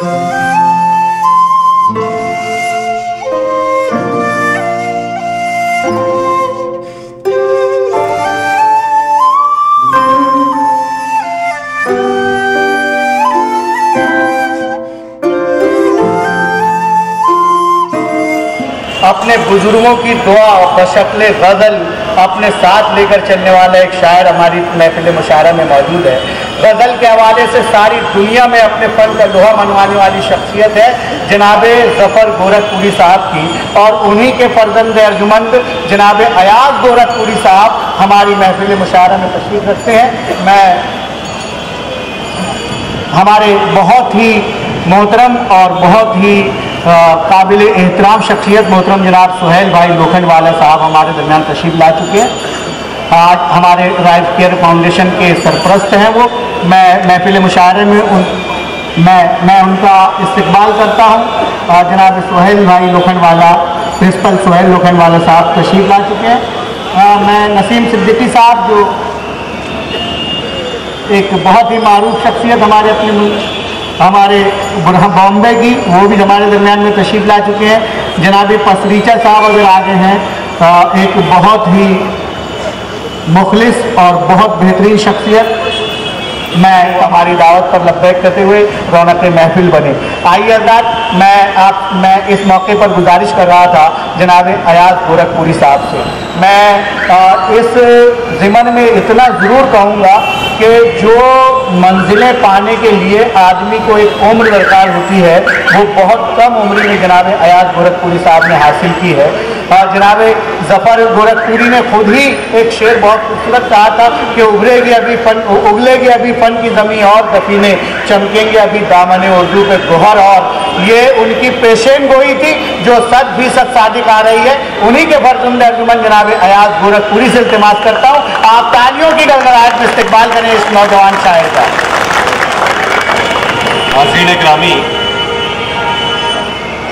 अपने बुजुर्गों की दुआ और बशक्ल गज़ल अपने साथ लेकर चलने वाला एक शायर हमारी महफिल मुशायरा में मौजूद है। गज़ल के हवाले से सारी दुनिया में अपने फ़न का लोहा मनवाने वाली शख्सियत है जनाब ज़फ़र गोरखपुरी साहब की, और उन्हीं के फर्जंद अर्जुमंद जनाब अयाज गोरखपुरी साहब हमारी महफिल मुशायरा में तशरीफ़ रखते हैं। मैं हमारे बहुत ही मोहतरम और बहुत ही काबिल एहतराम शख्सियत मोहतरम जनाब सुहेल भाई लोखंडवाला साहब हमारे दरमियान तशरीफ़ ला चुके हैं। आज हमारे राइफ केयर फाउंडेशन के सरपरस्त हैं वो। मैं महफिल मुशायरे में मैं उनका इस्तकबाल करता हूँ। जनाब सुहेल भाई लोखंडवाला, प्रिंसिपल सुहेल लोखंडवाला साहब तशरीफ़ ला चुके हैं। मैं नसीम सिद्दीकी साहब जो एक बहुत ही मारूफ शख्सियत हमारे बॉम्बे की, वो भी हमारे दरमियान में तशरीफ़ ला चुके हैं। जनाब पसरीचा साहब अगर आगे हैं, एक बहुत ही मुखलिस और बहुत बेहतरीन शख्सियत। मैं हमारी दावत पर लब्बैक करते हुए रौनक महफिल बने। आइए हज़रात, मैं इस मौके पर गुजारिश कर रहा था जनाब अयाज गोरखपुरी साहब से। मैं इस ज़िमन में इतना ज़रूर कहूँगा कि जो मंजिलें पाने के लिए आदमी को एक उम्र दरकार होती है, वो बहुत कम उम्र में जनाब अयाज गोरखपुरी साहब ने हासिल की है। जनाब ज़फ़र गोरखपुरी ने खुद ही एक शेर बहुत खूबसूरत कहा था कि उगलेगी अभी फ़न की ज़मीं और दफीने चमकेंगे अभी दामन उर्दू पे गोहर, और ये उनकी पेशेन गोई थी जो 100% सादिक आ रही है। उन्हीं के फर्जंद अर्जुमन जनाब अयाज गोरखपुरी से इल्तिमास करता हूँ आप तालियों की गड़गड़ाहट में इस्तकबाल करें इस नौजवान शायर का। हाज़रीन ग्रामी,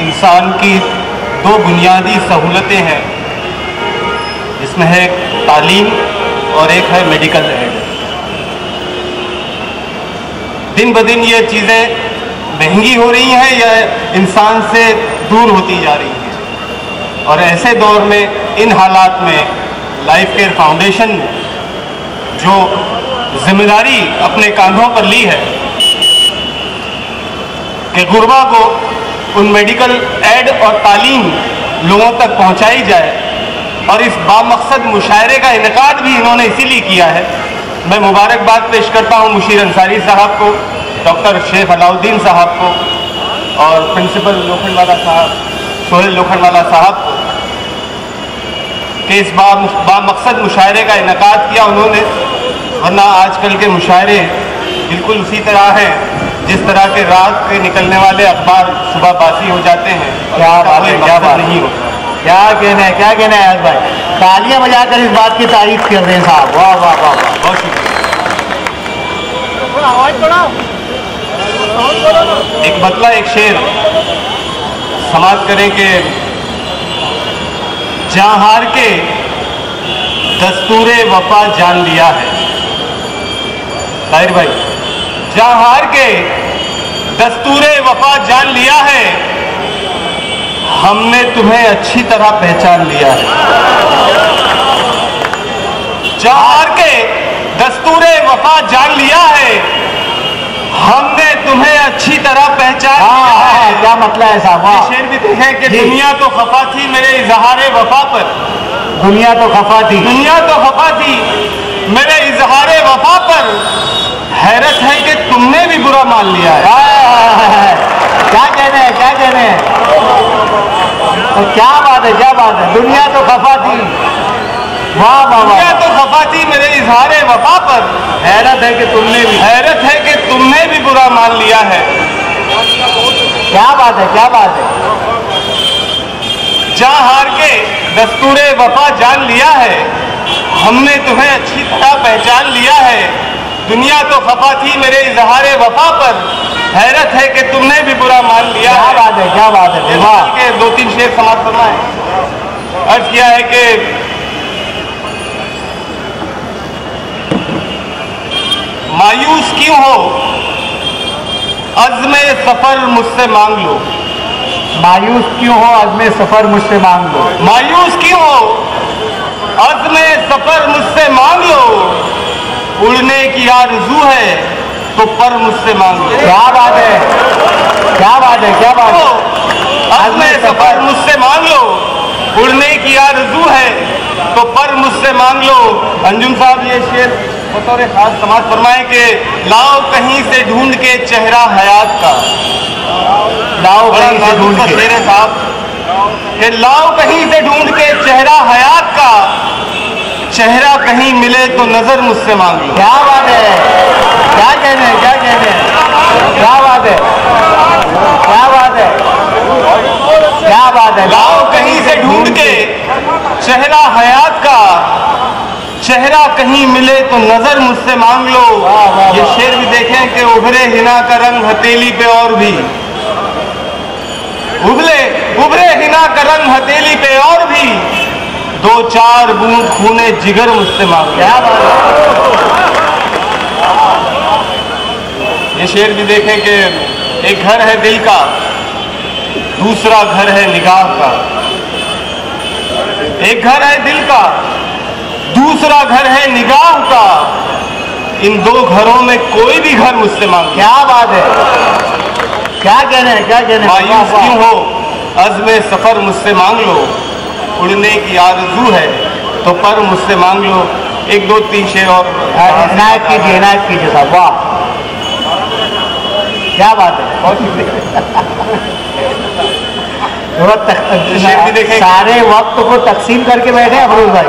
इंसान की दो बुनियादी सहूलतें हैं, जिसमें है तालीम और एक है मेडिकल एड। दिन ब दिन ये चीज़ें महंगी हो रही हैं या इंसान से दूर होती जा रही हैं, और ऐसे दौर में इन हालात में लाइफ केयर फाउंडेशन ने जो जिम्मेदारी अपने कांधों पर ली है कि गुरबा को उन मेडिकल एड और तालीम लोगों तक पहुंचाई जाए, और इस बामकसद मुशायरे का इनेकाद भी इन्होंने इसीलिए किया है। मैं मुबारकबाद पेश करता हूं मुशीर अंसारी साहब को, डॉक्टर शेख अलाउद्दीन साहब को और प्रिंसिपल लोखंडवाला साहब, सुहेल लोखंडवाला साहब को कि इस बामकसद मुशायरे का इनेकाद किया उन्होंने। वरना आजकल के मुशायरे बिल्कुल उसी तरह हैं जिस तरह के रात के निकलने वाले अखबार सुबह बासी हो जाते हैं। क्या बात है, क्या बात नहीं होता। क्या कहना है, क्या कहना है आज भाई, तालियां बजाकर इस बात की तारीफ कर रहे हैं साहब। वाह वाह वाह वाह, बहुत शुक्रिया। एक बतला एक शेर समाप्त करें कि जहां हार के दस्तूरे वफा जान लिया है। ताहिर भाई, जहां हार के दस्तूरे वफा जान लिया है, हमने तुम्हें अच्छी तरह पहचान लिया है। जहां हार के दस्तूरे वफा जान लिया है, हमने तुम्हें अच्छी तरह पहचान लिया है। क्या मतलब है साहब? शेर भी देखें कि दुनिया तो खफा थी मेरे इजहारे वफा पर, दुनिया तो खफा थी, दुनिया तो खफा थी मेरे इजहारे वफा पर, हैरत है कि तुमने भी बुरा मान लिया है। क्या कहने हैं, क्या कहने हैं, क्या बात है, क्या बात है। दुनिया तो खफा थी, वाह वाह, दुनिया तो खफा थी मेरे इजहारे वफा पर, हैरत है कि तुमने भी, हैरत है कि तुमने भी बुरा मान लिया है। क्या बात है, क्या बात है। जहां हार के दस्तूरे वफा जान लिया है, हमने तुम्हें अच्छी तरह पहचान लिया है। दुनिया तो खफा थी मेरे इजहारे वफा पर, हैरत है कि तुमने भी बुरा मान लिया है। क्या बात है, क्या बात है। के 2-3 शेर समाप्त करना है। अर्ज किया है कि मायूस क्यों हो अज़्मे सफ़र मुझसे मांग लो। मायूस क्यों हो, अज़्मे सफ़र मुझसे मांग लो। मायूस क्यों हो, अज़्मे सफ़र मुझसे मांग लो। उड़ने की आरज़ू है तो पर मुझसे मांग लो। क्या बात है, क्या बात है, क्या बात है। अज़्मे सफ़र मुझसे मांग लो, उड़ने की आरज़ू है तो पर मुझसे मांग लो। अंजुम साहब ये शेर बतौर खास समाज फरमाए कि लाओ कहीं से ढूंढ के चेहरा हयात का। लाओ कहीं से ढूंढ के, शेर है साहब कि लाओ कहीं से ढूंढ के चेहरा हयात का। चेहरा कहीं मिले तो नजर मुझसे मांग लो। क्या बात है, क्या कहने हैं, क्या कहने हैं, क्या बात है, क्या बात है, क्या बात है। लाओ कहीं से ढूंढ के चेहरा हयात का। चेहरा कहीं मिले तो नजर मुझसे मांग लो। ये शेर भी देखें कि उभरे हिना का रंग हथेली पे और भी, उभरे हिना का रंग हथेली पे और भी। दो चार बूंद खूने जिगर मुझसे मांग लो। क्या बात है। ये शेर भी देखें कि एक घर है दिल का, दूसरा घर है निगाह का। एक घर है दिल का, दूसरा घर है निगाह का। इन दो घरों में कोई भी घर मुझसे मांग। क्या बात है, क्या कहने हैं, क्या कहने हैं। मायूस क्यों हो, अज़्मे सफ़र मुझसे मांग लो। उड़ने की आरज़ू है तो पर मुझसे मांग लो। एक दो तीन शेर और इनायत कीजिए, इनायत कीजिए साहब। वाह, क्या बात है, बहुत शेर भी देखें। सारे वक्त को तकसीम करके बैठे हैं अफरोज भाई।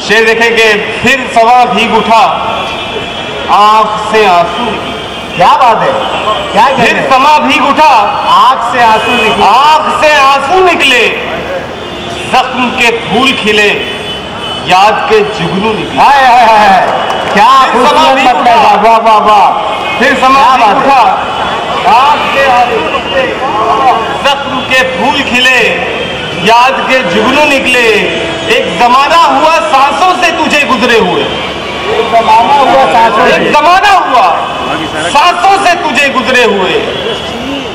शेर देखें कि फिर सवा भीग उठा, आंख से आंसू। क्या बात है, क्या कहने फिर हैं। समा भीग उठा, आंख से आंसू निकले, आंख से आंसू निकले। जख्म के फूल खिले, याद के जुगनू निकले। हाय हाय हाय, क्या फिर समा खूबसूरत भीग मतलब है। उठा। वाह वाह वाह, फिर समा क्या भीग बात उठा, आंख से आंसू निकले। जख्म के फूल खिले, याद के जुगनू निकले। एक जमाना हुआ सांसों से तुझे गुजरे हुए। जमाना हुआ सांसों से। एक जमाना हुआ सांसों से तुझे गुजरे हुए।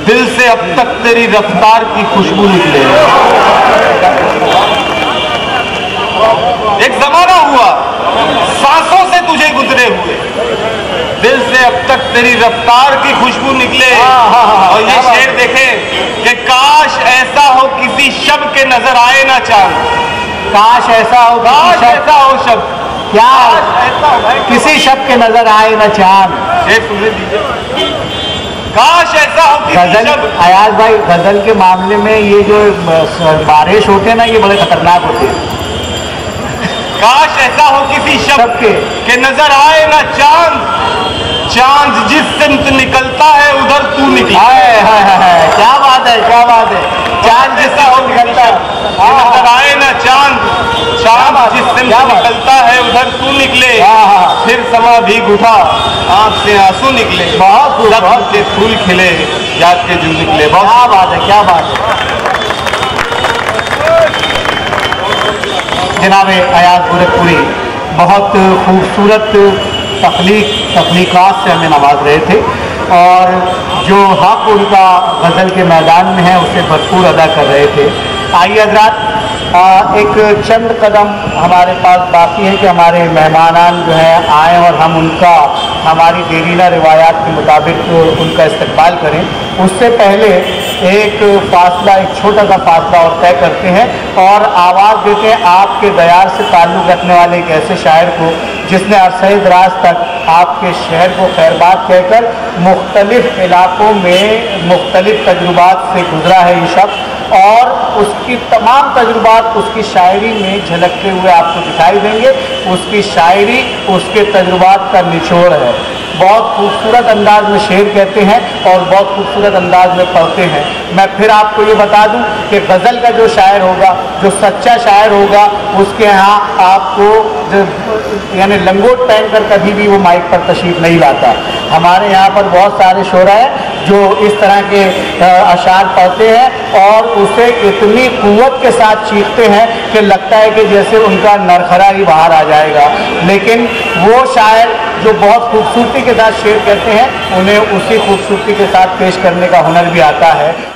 दिल से अब तक तेरी रफ्तार की खुशबू निकले। एक जमाना हुआ सांसों से तुझे गुजरे हुए। दिल से अब तक तेरी रफ्तार की खुशबू निकले। और ये शेर देखें कि काश ऐसा हो किसी शब के नजर आए ना चांद। काश ऐसा हो, काश ऐसा हो शब, क्या ऐसा हो किसी शब के नजर आए न चांद। शेर सुनने दीजिए। काश ऐसा हो किसी गजल, शब। अयाज भाई, गजल के मामले में ये जो बारिश होते हैं ना, ये बड़े खतरनाक होते हैं। काश ऐसा हो किसी शब सबके के नजर आए ना चांद। चांद जिस सिमत निकलता है उधर तू निकला। हाय हाय हाय, क्या बात है, क्या बात है। चांद ऐसा हो निकलता है, नजर आए ना चांद। चांद जिस सिमत निकलता है उधर तू निकले। फिर समा भीग उठा, आंख से आंसू निकले। बहुत खूब, जख्म बहुत के फूल खिले, याद के जुग निकले। बहुत क्या बात है, क्या बात है। जनाब अयाज गोरखपुरी बहुत खूबसूरत तख्लीक़ात से हमें नवाज रहे थे और जो हक़ उनका गज़ल के मैदान में है उसे भरपूर अदा कर रहे थे। आइए हज़रात, एक चंद कदम हमारे पास बाकी है कि हमारे मेहमानान जो हैं आएँ और हम उनका हमारी देरीना रिवायात के मुताबिक उनका इस्तकबाल करें। उससे पहले एक फासला, एक छोटा सा फासला और तय करते हैं और आवाज़ देते हैं आपके दयार से ताल्लुक़ रखने वाले एक ऐसे शायर को जिसने अरसे दराज तक आपके शहर को खैरबाद कहकर मुख्तलिफ़ इलाक़ों में मुख्तलिफ़ तजुर्बात से गुज़रा है ये शख्स, और उसकी तमाम तजुर्बात उसकी शायरी में झलकते हुए आपको दिखाई देंगे। उसकी शायरी उसके तजुर्बात का निचोड़ है। बहुत खूबसूरत अंदाज में शेर कहते हैं और बहुत खूबसूरत अंदाज में पढ़ते हैं। मैं फिर आपको ये बता दूं कि गज़ल का जो शायर होगा, जो सच्चा शायर होगा, उसके यहाँ आपको यानी लंगोट पहनकर कभी भी वो माइक पर तशरीफ़ नहीं लाता। हमारे यहाँ पर बहुत सारे शोरा हैं जो इस तरह के अशार पढ़ते हैं और उसे इतनी कुव्वत के साथ चीखते हैं कि लगता है कि जैसे उनका नरखरा ही बाहर आ जाएगा। लेकिन वो शायर जो बहुत खूबसूरती के साथ शेर कहते हैं, उन्हें उसी खूबसूरती के साथ पेश करने का हुनर भी आता है।